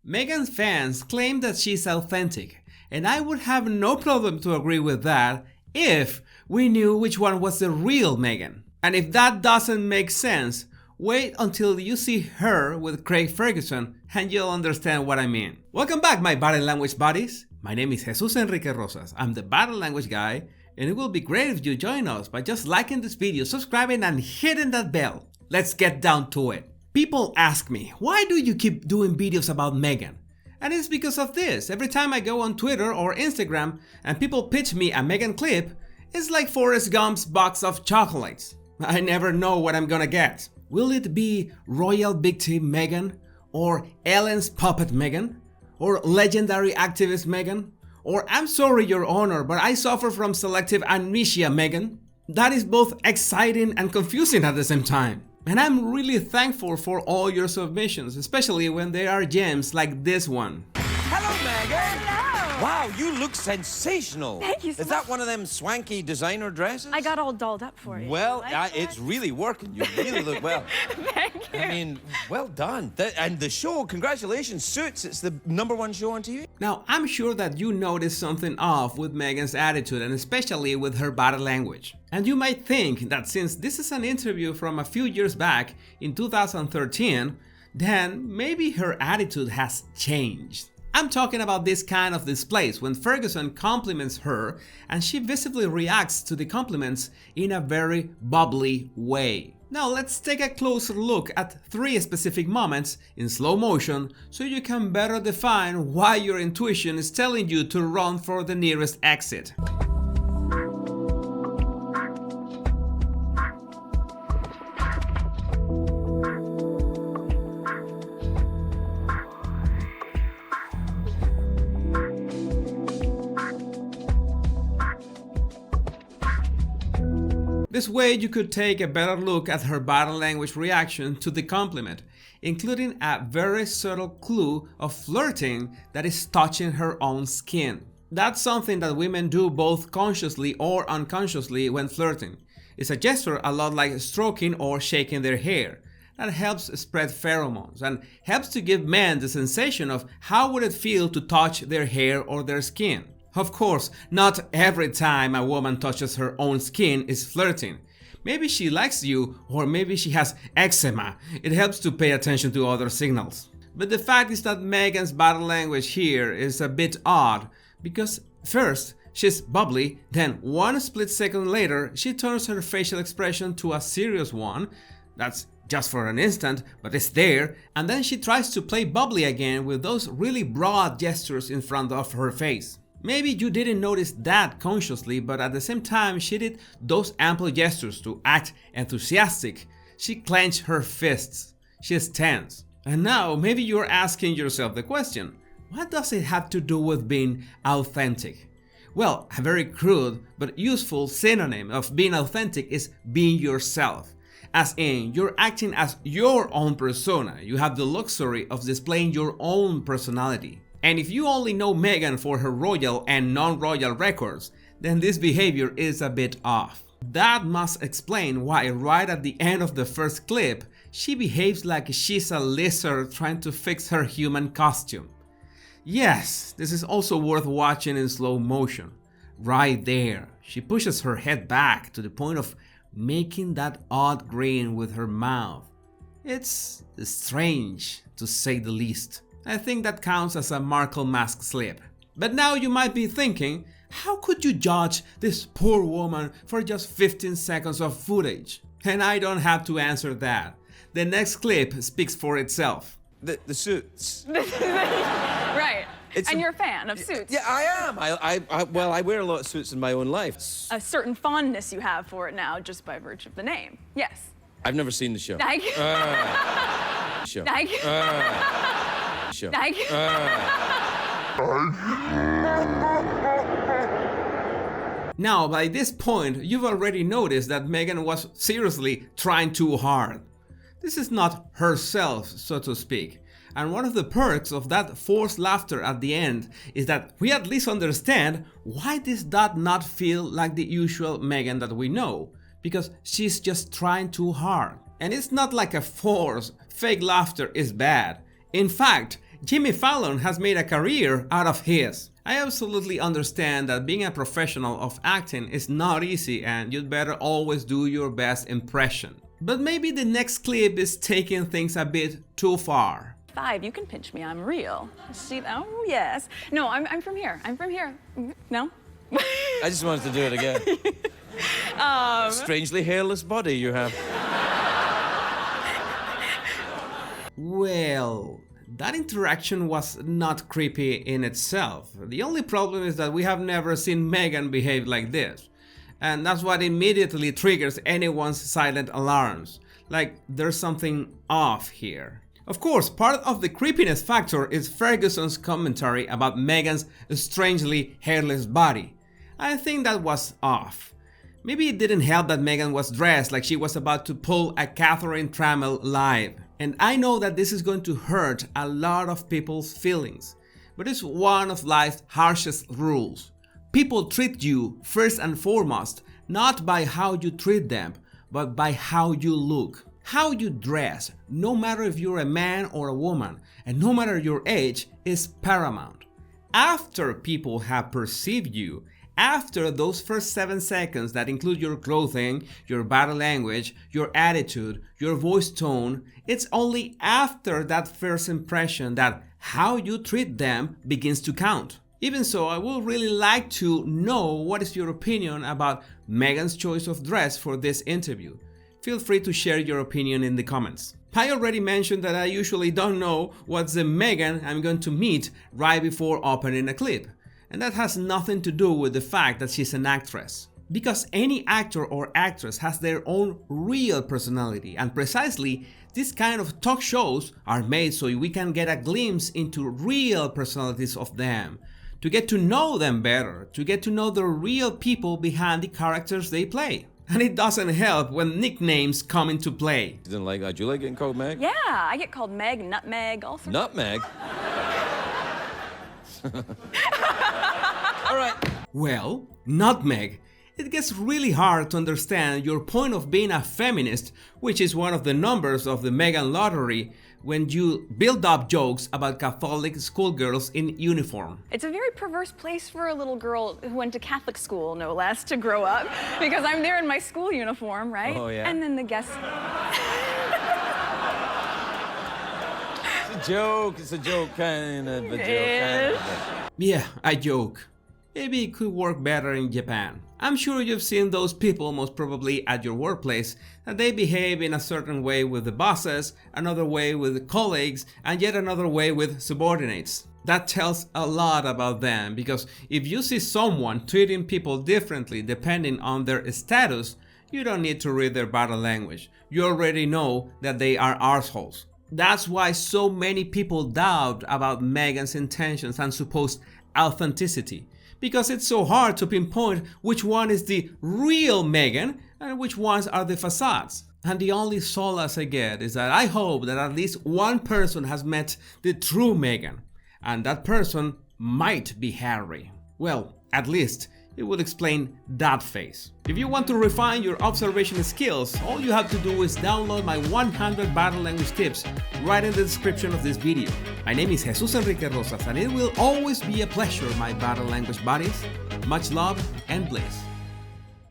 Meghan's fans claim that she's authentic, and I would have no problem to agree with that if we knew which one was the real Meghan. And if that doesn't make sense, wait until you see her with Craig Ferguson and you'll understand what I mean. Welcome back, my body language buddies. My name is Jesus Enrique Rosas. I'm the body language guy, and it will be great if you join us by just liking this video, subscribing, and hitting that bell. Let's get down to it. People ask me, why do you keep doing videos about Meghan? And it's because of this. Every time I go on Twitter or Instagram and people pitch me a Meghan clip, it's like Forrest Gump's box of chocolates. I never know what I'm gonna get. Will it be royal victim Meghan? Or Ellen's puppet Meghan? Or legendary activist Meghan? Or I'm sorry, Your Honor, but I suffer from selective amnesia Meghan? That is both exciting and confusing at the same time. And I'm really thankful for all your submissions, especially when there are gems like this one. Hello, Meghan! Hello! Wow, you look sensational. Thank you so Is that one of them swanky designer dresses? I got all dolled up for you. Well, Like it's really working. You really look well. Thank you. I mean, well done. And the show, congratulations, Suits. It's the #1 show on TV. Now, I'm sure that you noticed something off with Meghan's attitude and especially with her body language. And you might think that since this is an interview from a few years back in 2013, then maybe her attitude has changed. I'm talking about this kind of displays when Ferguson compliments her and she visibly reacts to the compliments in a very bubbly way. Now let's take a closer look at 3 specific moments in slow motion so you can better define why your intuition is telling you to run for the nearest exit. This way you could take a better look at her body language reaction to the compliment, including a very subtle clue of flirting that is touching her own skin. That's something that women do both consciously or unconsciously when flirting. It's a gesture a lot like stroking or shaking their hair. That helps spread pheromones and helps to give men the sensation of how would it feel to touch their hair or their skin. Of course, not every time a woman touches her own skin is flirting. Maybe she likes you, or maybe she has eczema. It helps to pay attention to other signals. But the fact is that Meghan's body language here is a bit odd, because first, she's bubbly, then one split second later, she turns her facial expression to a serious one. That's just for an instant, but it's there, and then she tries to play bubbly again with those really broad gestures in front of her face. Maybe you didn't notice that consciously, but at the same time she did those ample gestures to act enthusiastic. She clenched her fists. She's tense. And now maybe you're asking yourself the question, what does it have to do with being authentic? Well, a very crude but useful synonym of being authentic is being yourself. As in, you're acting as your own persona. You have the luxury of displaying your own personality. And if you only know Meghan for her royal and non-royal records, then this behavior is a bit off. That must explain why right at the end of the first clip, she behaves like she's a lizard trying to fix her human costume. Yes, this is also worth watching in slow motion. Right there, she pushes her head back to the point of making that odd grin with her mouth. It's strange, to say the least. I think that counts as a Markle mask slip. But now you might be thinking, how could you judge this poor woman for just 15 seconds of footage? And I don't have to answer that. The next clip speaks for itself. The Suits. Right. It's And you're a fan of Suits. Yeah, I am. Well, I wear a lot of suits in my own life. A certain fondness you have for it now just by virtue of the name. Yes. I've never seen the show. Thank you. Show. Thank you. Show. Thank you. Now, by this point, you've already noticed that Meghan was seriously trying too hard. This is not herself, so to speak. And one of the perks of that forced laughter at the end is that we at least understand why this does not feel like the usual Meghan that we know, because she's just trying too hard. And it's not like a forced, fake laughter is bad. In fact, Jimmy Fallon has made a career out of his. I absolutely understand that being a professional of acting is not easy and you'd better always do your best impression. But maybe the next clip is taking things a bit too far. 5, you can pinch me, I'm real. See, oh yes. No, I'm from here, I'm from here. No? I just wanted to do it again. Strangely hairless body you have. Well, that interaction was not creepy in itself. The only problem is that we have never seen Meghan behave like this. And that's what immediately triggers anyone's silent alarms. Like, there's something off here. Of course, part of the creepiness factor is Ferguson's commentary about Meghan's strangely hairless body. I think that was off. Maybe it didn't help that Meghan was dressed like she was about to pull a Catherine Trammell live. And I know that this is going to hurt a lot of people's feelings, but it's one of life's harshest rules. People treat you first and foremost, not by how you treat them, but by how you look. How you dress, no matter if you're a man or a woman, and no matter your age, is paramount. After people have perceived you, after those first 7 seconds that include your clothing, your body language, your attitude, your voice tone, it's only after that first impression that how you treat them begins to count. Even so, I would really like to know what is your opinion about Meghan's choice of dress for this interview. Feel free to share your opinion in the comments. I already mentioned that I usually don't know what's the Meghan I'm going to meet right before opening a clip. And that has nothing to do with the fact that she's an actress. Because any actor or actress has their own real personality, and precisely these kind of talk shows are made so we can get a glimpse into real personalities of them, to get to know them better, to get to know the real people behind the characters they play. And it doesn't help when nicknames come into play. You didn't like that. Do you like getting called Meg? Yeah, I get called Meg, Nutmeg, all sorts. Nutmeg? All right. Well, nutmeg. It gets really hard to understand your point of being a feminist, which is one of the numbers of the Meghan lottery, when you build up jokes about Catholic schoolgirls in uniform. It's a very perverse place for a little girl who went to Catholic school, no less, to grow up, because I'm there in my school uniform, right? Oh, yeah. And then the guests... It's a joke, kind of a joke. Yes. Yeah, I joke. Maybe it could work better in Japan. I'm sure you've seen those people, most probably at your workplace, that they behave in a certain way with the bosses, another way with the colleagues, and yet another way with subordinates. That tells a lot about them, because if you see someone treating people differently depending on their status, you don't need to read their body language. You already know that they are arseholes. That's why so many people doubt about Meghan's intentions and supposed authenticity, because it's so hard to pinpoint which one is the real Meghan and which ones are the facades. And the only solace I get is that I hope that at least one person has met the true Meghan, and that person might be Harry. Well, at least it will explain that face. If you want to refine your observation skills, all you have to do is download my 100 body language tips right in the description of this video. My name is Jesus Enrique Rosas, and it will always be a pleasure, my body language buddies. Much love and bliss.